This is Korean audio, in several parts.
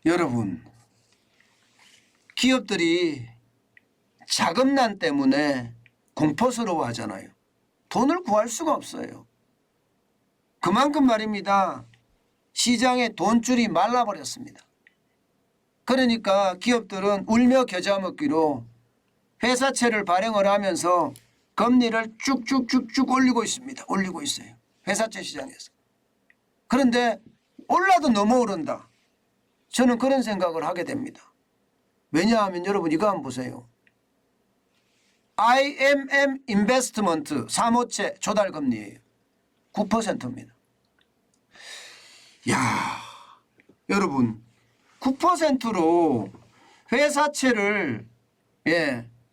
여러분, 기업들이 자금난 때문에 공포스러워 하잖아요. 돈을 구할 수가 없어요. 그만큼 말입니다. 시장에 돈줄이 말라버렸습니다. 그러니까 기업들은 울며 겨자 먹기로 회사채를 발행을 하면서 금리를 쭉쭉쭉쭉 올리고 있습니다. 올리고 있어요. 회사채 시장에서. 그런데 올라도 너무 오른다. 저는 그런 생각을 하게 됩니다. 왜냐하면 여러분 이거 한번 보세요. IMM 인베스트먼트 사모채 조달금리예요. 9%입니다. 야, 여러분 9%로 회사채를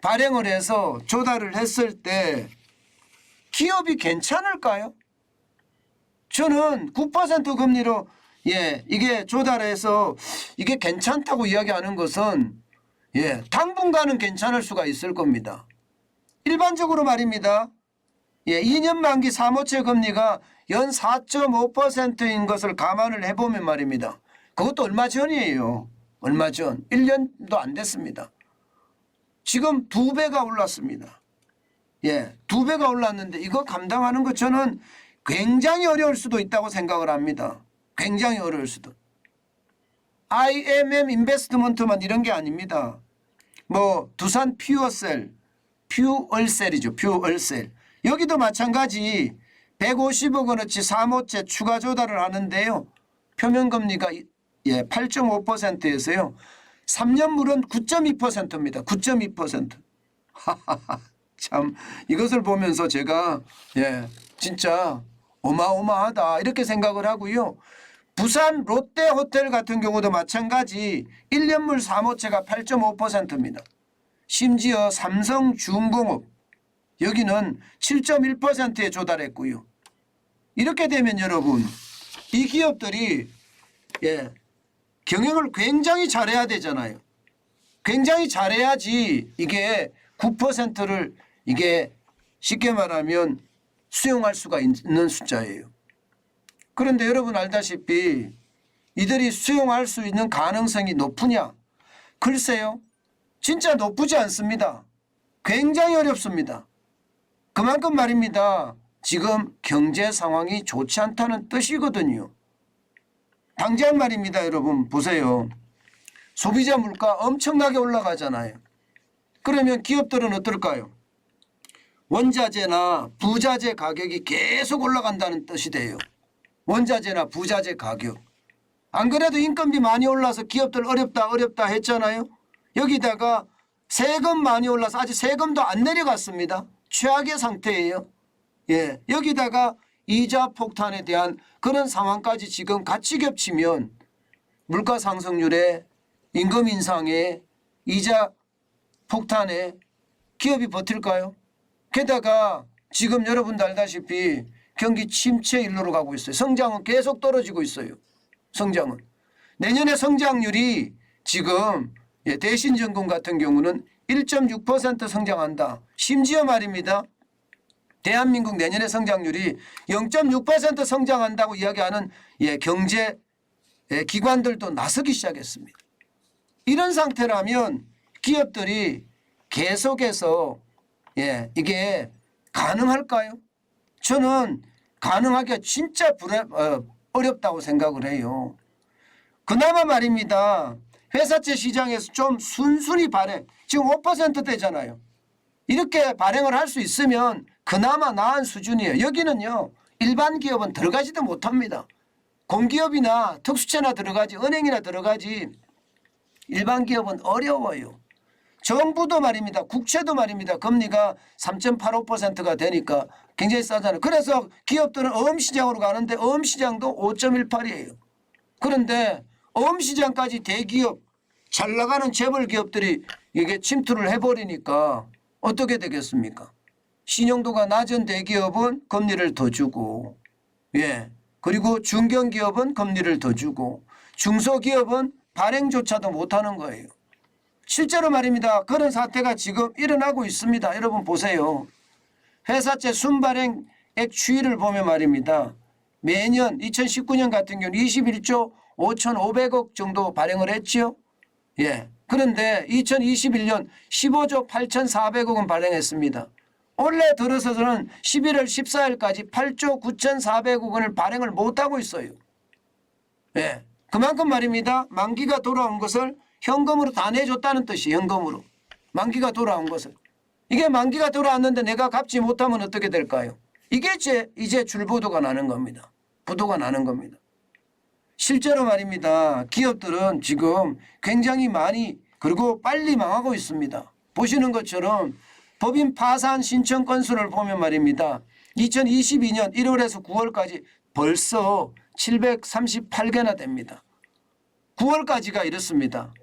발행을 해서 조달을 했을 때 기업이 괜찮을까요? 저는 9% 금리로 이게 조달해서 이게 괜찮다고 이야기하는 것은 당분간은 괜찮을 수가 있을 겁니다. 일반적으로 말입니다. 2년 만기 사모채 금리가 연 4.5%인 것을 감안을 해보면 말입니다. 그것도 얼마 전이에요. 얼마 전. 1년도 안 됐습니다. 지금 2배가 올랐습니다. 2배가 올랐는데 이거 감당하는 것 저는 굉장히 어려울 수도 있다고 생각을 합니다. 굉장히 어려울 수도. IMM 인베스트먼트만 이런 게 아닙니다. 뭐 두산 퓨얼셀이죠. 퓨얼셀. 여기도 마찬가지 150억 원어치 사모채 추가 조달을 하는데요. 표면금리가 8.5%에서요. 3년물은 9.2%입니다. 9.2%. 참 이것을 보면서 제가 진짜 어마어마하다 이렇게 생각을 하고요. 부산 롯데호텔 같은 경우도 마찬가지 1년물 사모채가 8.5%입니다. 심지어 삼성중공업 여기는 7.1%에 조달했고요. 이렇게 되면 여러분 이 기업들이 경영을 굉장히 잘해야 되잖아요. 굉장히 잘해야지 이게 9%를 이게 쉽게 말하면 수용할 수가 있는 숫자예요. 그런데 여러분 알다시피 이들이 수용할 수 있는 가능성이 높으냐? 글쎄요. 진짜 높지 않습니다. 굉장히 어렵습니다. 그만큼 말입니다. 지금 경제 상황이 좋지 않다는 뜻이거든요. 당장 말입니다. 여러분 보세요. 소비자 물가 엄청나게 올라가잖아요. 그러면 기업들은 어떨까요? 원자재나 부자재 가격이 계속 올라간다는 뜻이 돼요. 원자재나 부자재 가격. 안 그래도 인건비 많이 올라서 기업들 어렵다 했잖아요. 여기다가 세금 많이 올라서 아직 세금도 안 내려갔습니다. 최악의 상태예요. 여기다가 이자 폭탄에 대한 그런 상황까지 지금 같이 겹치면 물가 상승률에 임금 인상에 이자 폭탄에 기업이 버틸까요? 게다가 지금 여러분도 알다시피 경기 침체 일로로 가고 있어요. 성장은 계속 떨어지고 있어요. 성장은. 내년에 성장률이 지금 대신증권 같은 경우는 1.6% 성장한다. 심지어 말입니다. 대한민국 내년에 성장률이 0.6% 성장한다고 이야기하는 경제 기관들도 나서기 시작했습니다. 이런 상태라면 기업들이 계속해서 이게 가능할까요? 저는 가능하기가 진짜 어렵다고 생각을 해요. 그나마 말입니다. 회사채 시장에서 좀 순순히 발행, 지금 5%대잖아요. 이렇게 발행을 할 수 있으면 그나마 나은 수준이에요. 여기는요. 일반 기업은 들어가지도 못합니다. 공기업이나 특수채나 들어가지 은행이나 들어가지 일반 기업은 어려워요. 정부도 말입니다. 국채도 말입니다. 금리가 3.85%가 되니까 굉장히 싸잖아요. 그래서 기업들은 어음시장으로 가는데 어음시장도 5.18이에요. 그런데 어음시장까지 대기업 잘 나가는 재벌 기업들이 이게 침투를 해버리니까 어떻게 되겠습니까? 신용도가 낮은 대기업은 금리를 더 주고 그리고 중견기업은 금리를 더 주고 중소기업은 발행조차도 못하는 거예요. 실제로 말입니다. 그런 사태가 지금 일어나고 있습니다. 여러분 보세요. 회사채 순발행액 추이를 보면 말입니다. 매년 2019년 같은 경우는 21조 5,500억 정도 발행을 했지요. 예. 그런데 2021년 15조 8,400억은 발행했습니다. 올해 들어서는 11월 14일까지 8조 9,400억 원을 발행을 못하고 있어요. 예. 그만큼 말입니다. 만기가 돌아온 것을 현금으로 다 내줬다는 뜻이 현금으로. 만기가 돌아온 것을. 이게 만기가 돌아왔는데 내가 갚지 못하면 어떻게 될까요? 이게 이제 줄부도가 나는 겁니다. 부도가 나는 겁니다. 실제로 말입니다. 기업들은 지금 굉장히 많이 그리고 빨리 망하고 있습니다. 보시는 것처럼 법인 파산 신청 건수를 보면 말입니다. 2022년 1월에서 9월까지 벌써 738개나 됩니다. 9월까지가 이렇습니다.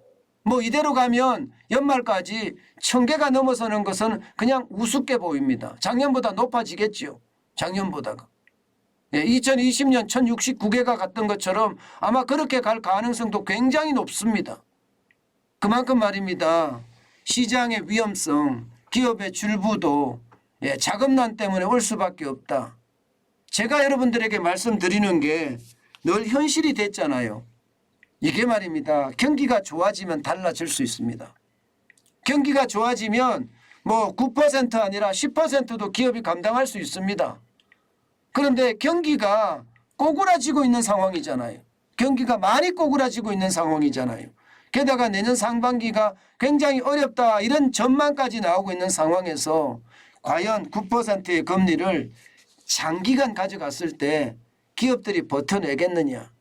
뭐 이대로 가면 연말까지 1000개가 넘어서는 것은 그냥 우습게 보입니다. 작년보다 높아지겠지요. 작년보다가. 2020년 1069개가 갔던 것처럼 아마 그렇게 갈 가능성도 굉장히 높습니다. 그만큼 말입니다. 시장의 위험성, 기업의 줄부도 자금난 때문에 올 수밖에 없다. 제가 여러분들에게 말씀드리는 게 늘 현실이 됐잖아요. 이게 말입니다. 경기가 좋아지면 달라질 수 있습니다. 경기가 좋아지면 뭐 9% 아니라 10%도 기업이 감당할 수 있습니다. 그런데 경기가 꼬꾸라지고 있는 상황이잖아요. 경기가 많이 꼬꾸라지고 있는 상황이잖아요. 게다가 내년 상반기가 굉장히 어렵다 이런 전망까지 나오고 있는 상황에서 과연 9%의 금리를 장기간 가져갔을 때 기업들이 버텨내겠느냐.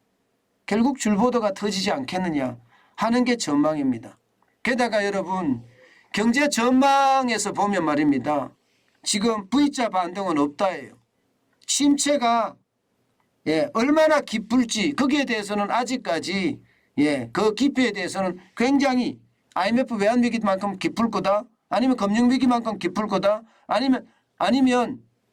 결국 줄보도가 터지지 않겠느냐 하는 게 전망입니다. 게다가 여러분 경제 전망에서 보면 말입니다. 지금 V자 반등은 없다예요. 침체가 얼마나 깊을지 거기에 대해서는 아직까지 그 깊이에 대해서는 굉장히 IMF 외환위기만큼 깊을 거다. 아니면 금융위기만큼 깊을 거다. 아니면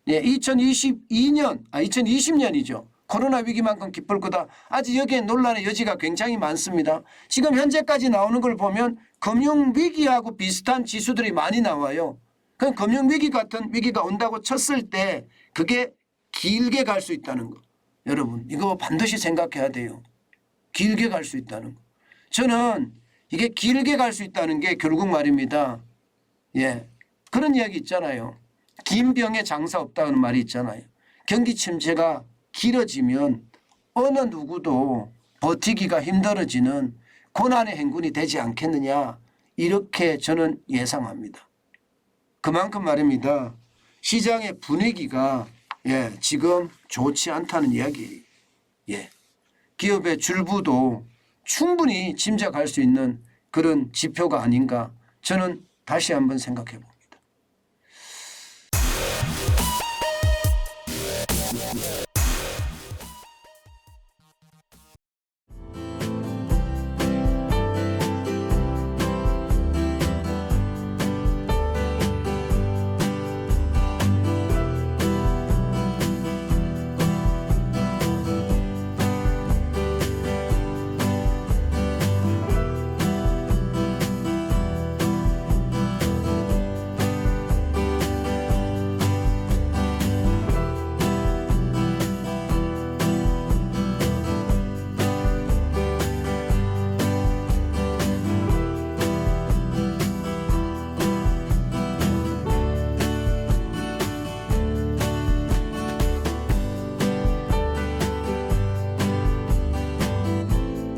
2020년이죠. 코로나 위기만큼 깊을 거다. 아직 여기에 논란의 여지가 굉장히 많습니다. 지금 현재까지 나오는 걸 보면 금융위기하고 비슷한 지수들이 많이 나와요. 그럼 금융위기 같은 위기가 온다고 쳤을 때 그게 길게 갈 수 있다는 거. 여러분 이거 반드시 생각해야 돼요. 길게 갈 수 있다는 거. 저는 이게 길게 갈 수 있다는 게 결국 말입니다. 그런 이야기 있잖아요. 긴 병에 장사 없다는 말이 있잖아요. 경기 침체가 길어지면 어느 누구도 버티기가 힘들어지는 고난의 행군이 되지 않겠느냐 이렇게 저는 예상합니다. 그만큼 말입니다. 시장의 분위기가 지금 좋지 않다는 이야기예요. 기업의 줄부도 충분히 짐작할 수 있는 그런 지표가 아닌가 저는 다시 한번 생각해 봅니다.